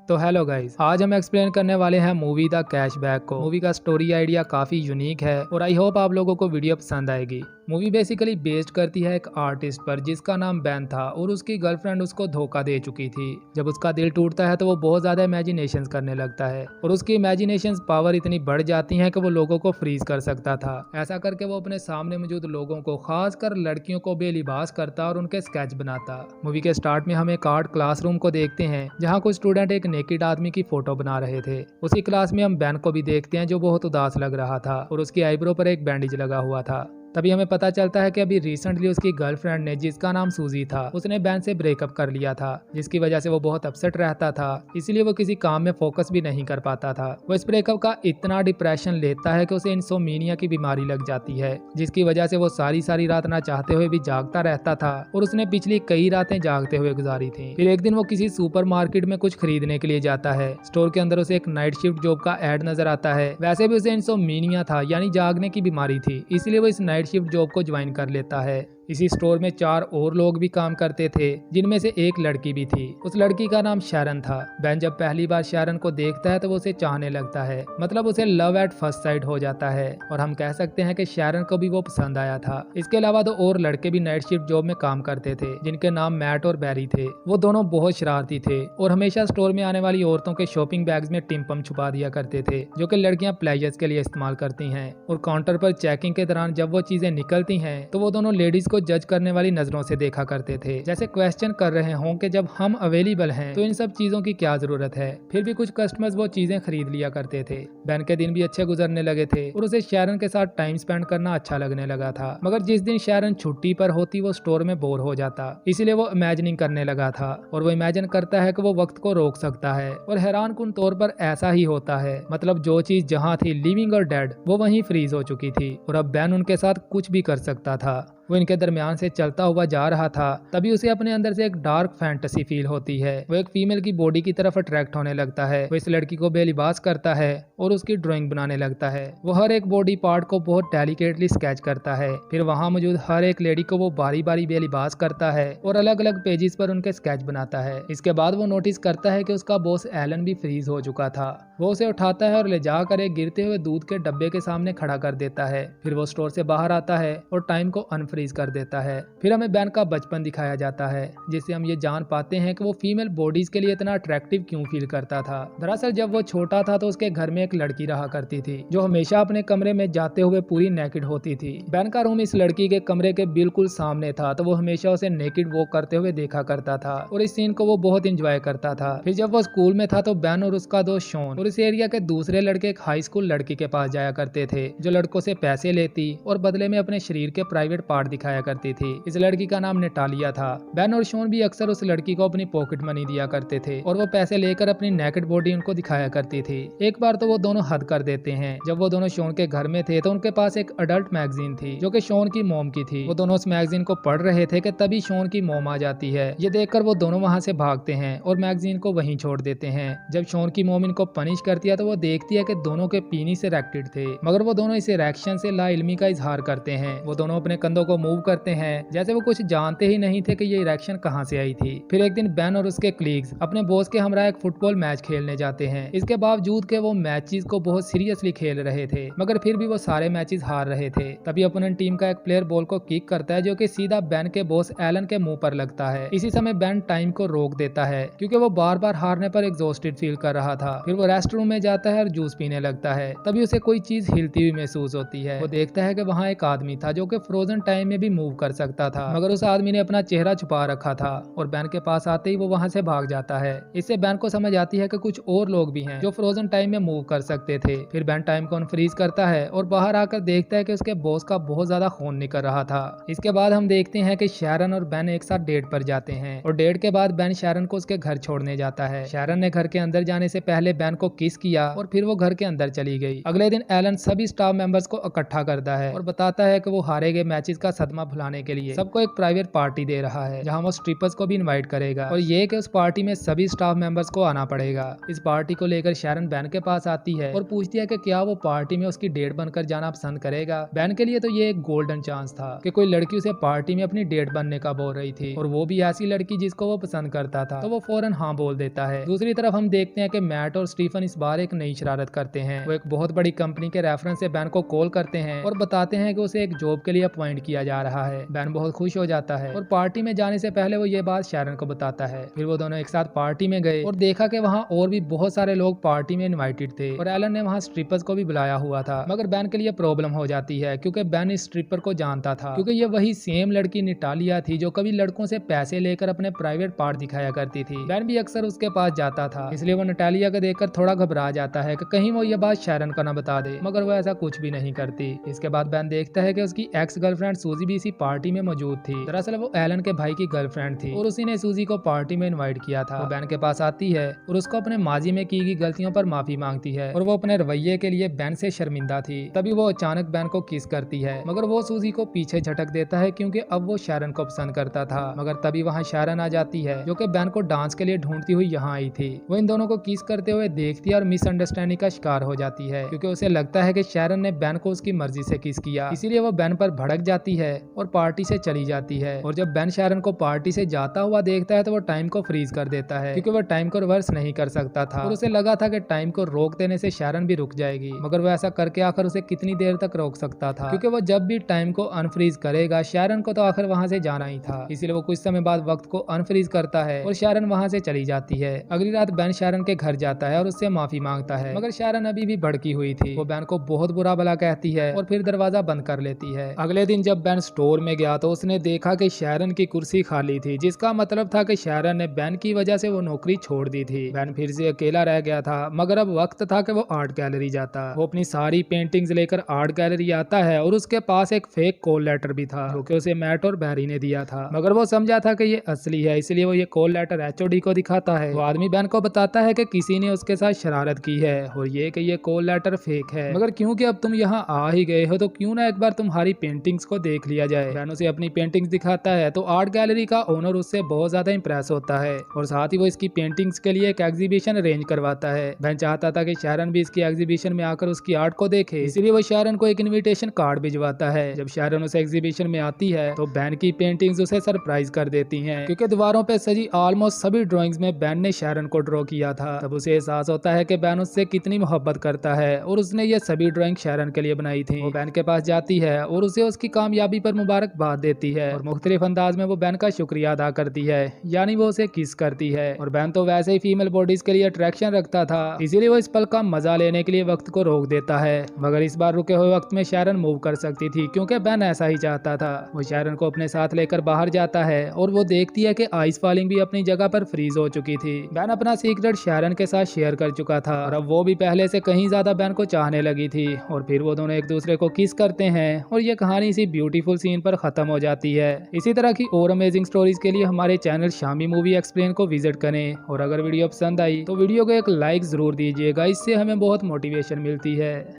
तो hello guys, आज हम एक्सप्लेन करने वाले हैं मूवी द कैशबैक को। मूवी का स्टोरी आइडिया काफी यूनिक है और आई होप आप लोगों को वीडियो पसंद आएगी। मूवी बेसिकली बेस्ड करती है एक आर्टिस्ट पर जिसका नाम बैन था और उसकी गर्लफ्रेंड उसको धोखा दे चुकी थी। जब उसका दिल टूटता है तो वो बहुत ज्यादा इमेजिनेशंस करने लगता है और उसकी इमेजिनेशंस पावर इतनी बढ़ जाती है कि वो लोगों को फ्रीज कर सकता था। ऐसा करके वो अपने सामने मौजूद लोगों को, खासकर लड़कियों को बेलिबास करता और उनके स्केच बनाता। मूवी के स्टार्ट में हम एक आर्ट क्लासरूम को देखते हैं जहाँ कुछ स्टूडेंट एक नेकेड आदमी की फोटो बना रहे थे। उसी क्लास में हम बैन को भी देखते हैं जो बहुत उदास लग रहा था और उसकी आईब्रो पर एक बैंडेज लगा हुआ था। तभी हमें पता चलता है कि अभी रिसेंटली उसकी गर्लफ्रेंड ने, जिसका नाम सूजी था, उसने बैन से ब्रेकअप कर लिया था, जिसकी वजह से वो बहुत अपसेट रहता था। इसीलिए वो किसी काम में फोकस भी नहीं कर पाता था। वो इस ब्रेकअप का इतना डिप्रेशन लेता है कि उसे इंसोमिनिया की बीमारी लग जाती है, जिसकी वजह से वो सारी रात ना चाहते हुए भी जागता रहता था और उसने पिछली कई रातें जागते हुए गुजारी थी। फिर एक दिन वो किसी सुपरमार्केट में कुछ खरीदने के लिए जाता है। स्टोर के अंदर उसे एक नाइट शिफ्ट जॉब का एड नजर आता है। वैसे भी उसे इंसोमिनिया था, यानी जागने की बीमारी थी, इसलिए वो इस नाइट शिफ्ट जॉब को ज्वाइन कर लेता है। इसी स्टोर में 4 और लोग भी काम करते थे, जिनमें से एक लड़की भी थी। उस लड़की का नाम शैरन था। बैन जब पहली बार शैरन को देखता है तो वो उसे चाहने लगता है, मतलब उसे लव एट फर्स्ट साइट हो जाता है और हम कह सकते हैं कि शैरन को भी वो पसंद आया था। इसके अलावा 2 और लड़के भी नाइट शिफ्ट जॉब में काम करते थे, जिनके नाम मैट और बैरी थे। वो दोनों बहुत शरारती थे और हमेशा स्टोर में आने वाली औरतों के शॉपिंग बैग्स में टिम्पम छुपा दिया करते थे, जो कि लड़कियां प्लेजर्स के लिए इस्तेमाल करती हैं। और काउंटर पर चेकिंग के दौरान जब वो चीजें निकलती हैं तो वो दोनों लेडीज को जज करने वाली नजरों से देखा करते थे, जैसे क्वेश्चन कर रहे हों कि जब हम अवेलेबल हैं तो इन सब चीजों की क्या जरूरत है। फिर भी कुछ कस्टमर्स वो चीजें खरीद लिया करते थे। बैन के दिन भी अच्छे गुजरने लगे थे और उसे शैरन के साथ टाइम स्पेंड करना अच्छा लगने लगा था। मगर जिस दिन शैरन छुट्टी पर होती वो स्टोर में बोर हो जाता, इसीलिए वो इमेजिनिंग करने लगा था और वो इमेजिन करता है कि वो वक्त को रोक सकता है। और हैरान कुन तौर पर ऐसा ही होता है, मतलब जो चीज जहाँ थी लिविंग और डेड, वो वहीं फ्रीज हो चुकी थी और अब बैन उनके साथ कुछ भी कर सकता था। वो इनके दरमियान से चलता हुआ जा रहा था, तभी उसे अपने अंदर से एक डार्क फैंटेसी फील होती है। वो एक फीमेल की बॉडी की तरफ अट्रैक्ट होने लगता है। वो इस लड़की को बेलिबास करता है और उसकी ड्राइंग बनाने लगता है। वो हर एक बॉडी पार्ट को बहुत डेलिकेटली स्केच करता है। फिर वहाँ मौजूद हर एक लेडी को वो बारी बारी बेलिबास करता है और अलग अलग पेजेस पर उनके स्केच बनाता है। इसके बाद वो नोटिस करता है कि उसका बॉस एलन भी फ्रीज हो चुका था। वो उसे उठाता है और ले जाकर एक गिरते हुए दूध के डब्बे के सामने खड़ा कर देता है। फिर वो स्टोर से बाहर आता है और टाइम को अनफ्रीज कर देता है। फिर हमें बैन का बचपन दिखाया जाता है, जिससे हम ये जान पाते हैं कि वो फीमेल बॉडीज के लिए इतना अट्रैक्टिव क्यों फील करता था। दरअसल जब वो छोटा था तो उसके घर में एक लड़की रहा करती थी, जो हमेशा अपने कमरे में जाते हुए पूरी नेकेड होती थी। बैन का रूम इस लड़की के कमरे के बिल्कुल सामने था, तो वो हमेशा उसे नेकेड वॉक करते हुए देखा करता था और इस सीन को वो बहुत इंजॉय करता था। फिर जब वो स्कूल में था तो बैन और उसका दोस्त शॉन और इस एरिया के दूसरे लड़के एक हाई स्कूल लड़की के पास जाया करते थे, जो लड़कों से पैसे लेती और बदले में अपने शरीर के प्राइवेट पार्ट दिखाया करती थी। इस लड़की का नाम नेटालिया था। बैन और शॉन भी अक्सर उस लड़की को अपनी पॉकेट मनी दिया करते थे और वो पैसे लेकर अपनी नेकेड बॉडी उनको दिखाया करती थी। एक बार तो वो दोनों हद कर देते हैं। जब वो दोनों शॉन के घर में थे तो उनके पास एक अडल्ट मैगजीन थी, जो कि शॉन की मॉम की थी। वो दोनों उस मैगजीन को पढ़ रहे थे कि तभी शॉन की मॉम आ जाती है। ये देखकर वो दोनों वहाँ से भागते हैं और मैगजीन को वहीं छोड़ देते हैं। जब शॉन की मॉम इनको पनिश करती है तो वो देखती है कि दोनों के पीनी से इरेक्टेड थे, मगर वो दोनों इस इरेक्शन से लाइल्मी का इजहार करते हैं। वो दोनों अपने कंधों को मूव करते हैं जैसे वो कुछ जानते ही नहीं थे कि ये इरेक्शन कहाँ से आई थी। फिर एक दिन बैन और उसके कलीग्स अपने बॉस के हमरा एक फुटबॉल मैच खेलने जाते हैं। इसके बावजूद के वो मैचेस को बहुत सीरियसली खेल रहे थे, मगर फिर भी वो सारे मैचेस हार रहे थे। तभी अपोनेंट टीम का एक प्लेयर बॉल को किक करता है, जो कि सीधा बैन के बॉस एलन के मुंह पर लगता है। इसी समय बैन टाइम को रोक देता है, क्योंकि वो बार बार हारने पर एग्जॉस्टेड फील कर रहा था। फिर वो रेस्ट रूम में जाता है और जूस पीने लगता है। तभी उसे कोई चीज हिलती हुई महसूस होती है। वो देखता है कि वहाँ एक आदमी था जो कि फ्रोजन टाइम में भी मूव कर सकता था, मगर उस आदमी ने अपना चेहरा छुपा रखा था और बैन के पास आते ही वो वहाँ से भाग जाता है। इससे बैन को समझ आती है कि कुछ और लोग भी हैं जो फ्रोजन टाइम में मूव कर सकते थे। फिर बैन टाइम को अनफ्रीज करता है और बाहर आकर देखता है कि उसके बॉस का बहुत ज्यादा खून निकल रहा था। इसके बाद हम देखते हैं कि शैरन और बैन एक साथ डेट पर जाते हैं और डेट के बाद बैन शैरन को उसके घर छोड़ने जाता है। शैरन ने घर के अंदर जाने से पहले बैन को किस किया और फिर वो घर के अंदर चली गई। अगले दिन एलन सभी स्टाफ मेंबर्स को इकट्ठा करता है और बताता है कि वो हारे गए मैचेस का सदमा भुलाने के लिए सबको एक प्राइवेट पार्टी दे रहा है जहाँ वो स्ट्रिपर्स को भी इनवाइट करेगा और ये कि उस पार्टी में सभी स्टाफ मेंबर्स को आना पड़ेगा। इस पार्टी को लेकर शैरन बैन के पास आती है और पूछती है कि क्या वो पार्टी में उसकी डेट बनकर जाना पसंद करेगा। बैन के लिए तो ये एक गोल्डन चांस था कि कोई लड़की उसे पार्टी में अपनी डेट बनने का बोल रही थी और वो भी ऐसी लड़की जिसको वो पसंद करता था, तो वो फौरन हाँ बोल देता है। दूसरी तरफ हम देखते हैं कि मैट और स्टीफन इस बार एक नई शरारत करते हैं। वो एक बहुत बड़ी कंपनी के रेफरेंस से बैन को कॉल करते हैं और बताते हैं कि उसे एक जॉब के लिए अपॉइंट किया जा रहा है। बैन बहुत खुश हो जाता है और पार्टी में जाने से पहले वो ये बात शैरन को बताता है। फिर वो दोनों एक साथ पार्टी में गए और देखा कि वहाँ और भी बहुत सारे लोग पार्टी में इनवाइटेड थे और एलन ने वहाँ स्ट्रिपर्स को भी बुलाया हुआ था। मगर बैन के लिए प्रॉब्लम हो जाती है क्योंकि बैन इस स्ट्रिपर को जानता था, क्योंकि ये वही सेम लड़की निटालिया थी जो कभी लड़कों से पैसे लेकर अपने प्राइवेट पार्ट दिखाया करती थी। बैन भी अक्सर उसके पास जाता था, इसलिए वो नटालिया को देखकर थोड़ा घबरा जाता है कि कहीं वो ये बात शैरन को न बता दे, मगर वो ऐसा कुछ भी नहीं करती। इसके बाद बैन देखता है कि उसकी एक्स गर्लफ्रेंड सूजी भी इसी पार्टी में मौजूद थी। दरअसल वो एलन के भाई की गर्लफ्रेंड थी और उसी ने सूजी को पार्टी में इनवाइट किया था। वो बैन के पास आती है और उसको अपने माजी में की गई गलतियों पर माफी मांगती है और वो अपने रवैये के लिए बैन से शर्मिंदा थी। तभी वो अचानक बैन को किस करती है, मगर वो सूजी को पीछे झटक देता है क्योंकि अब वो शैरन को पसंद करता था। मगर तभी वहाँ शैरन आ जाती है जो कि बैन को डांस के लिए ढूंढती हुई यहाँ आई थी। वो इन दोनों को किस करते हुए देखती है और मिसअंडरस्टैंडिंग का शिकार हो जाती है क्योंकि उसे लगता है कि शैरन ने बैन को उसकी मर्जी से किस किया, इसीलिए वो बैन पर भड़क जाती है और पार्टी से चली जाती है। और जब बैन शैरन को पार्टी से जाता हुआ देखता है तो वो टाइम को फ्रीज कर देता है क्योंकि वो टाइम को रिवर्स नहीं कर सकता था और उसे लगा था कि टाइम को रोक देने से शैरन भी रुक जाएगी, मगर वो ऐसा करके आखिर उसे कितनी देर तक रोक सकता था क्योंकि वो जब भी टाइम को अनफ्रीज करेगा शैरन को तो आखिर वहाँ से जाना ही था। इसलिए वो कुछ समय बाद वक्त को अनफ्रीज करता है और शैरन वहाँ से चली जाती है। अगली रात बैन शैरन के घर जाता है और उससे माफी मांगता है, मगर शैरन अभी भी भड़की हुई थी। वो बैन को बहुत बुरा भला कहती है और फिर दरवाजा बंद कर लेती है। अगले दिन जब बैन स्टोर में गया तो उसने देखा कि शैरन की कुर्सी खाली थी, जिसका मतलब था कि शैरन ने बैन की वजह से वो नौकरी छोड़ दी थी। बैन फिर से अकेला रह गया था, मगर अब वक्त था कि वो आर्ट गैलरी जाता। वो अपनी सारी पेंटिंग्स लेकर आर्ट गैलरी आता है और उसके पास एक फेक कॉल लेटर भी था जो कि उसे मैट और बैरी ने दिया था, मगर वो समझा था कि ये असली है, इसलिए वो ये कॉल लेटर एचओडी को दिखाता है। वो आदमी बैन को बताता है कि किसी ने उसके साथ शरारत की है और ये कि ये कॉल लेटर फेक है, मगर क्योंकि अब तुम यहाँ आ ही गए हो तो क्यों ना एक बार तुम्हारी पेंटिंग्स को देख लिया जाए। बैन उसे अपनी पेंटिंग्स दिखाता है तो आर्ट गैलरी का ओनर उससे बहुत ज्यादा इंप्रेस होता है और साथ ही वो इसकी पेंटिंग्स के लिए एक एग्जीबिशन अरेंज करवाता है। बैन चाहता था कि शैरन भी इसकी एग्जीबिशन में आकर उसकी आर्ट को देखे, इसलिए वो शैरन को एक इनविटेशन कार्ड भिजवाता है। जब शैरन उस एग्जीबिशन में आती है तो बैन की पेंटिंग्स उसे सरप्राइज कर देती हैं क्योंकि दीवारों पे सजी ऑलमोस्ट सभी ड्राइंग्स में बैन ने शैरन को ड्रॉ किया था। तब उसे एहसास होता है कि बैन उससे कितनी मोहब्बत करता है और उसने ये सभी ड्राइंग शैरन के लिए बनाई थी। वो बैन के पास जाती है और उसे उसकी कामयाबी पर मुबारकबाद देती है और मुख्तलिफ अंदाज में वो बैन का शुक्रिया अदा करती है, यानी वो उसे किस करती है। और बैन तो वैसे ही फीमेल बॉडीज के लिए अट्रैक्शन रखता था, इसीलिए वो इस पल का मजा लेने के लिए वक्त को रोक देता है, मगर इस बार रुके हुए वक्त में शैरन मूव कर सकती थी क्योंकि बैन ऐसा ही चाहता था। वो शैरन को अपने साथ लेकर बाहर जाता है और वो देखती है कि आइस फॉलिंग भी अपनी जगह पर फ्रीज हो चुकी थी। बैन अपना सीक्रेट शैरन के साथ शेयर कर चुका था और अब वो भी पहले से कहीं ज्यादा बैन को चाहने लगी थी और फिर वो दोनों एक दूसरे को किस करते हैं और ये कहानी इसी ब्यूटीफुल सीन पर खत्म हो जाती है। इसी तरह की और अमेजिंग स्टोरीज के लिए हमारे चैनल शामी मूवी एक्सप्लेन को विजिट करें और अगर वीडियो पसंद आई तो वीडियो को एक लाइक जरूर दीजिएगा, इससे हमें बहुत मोटिवेशन मिलती है।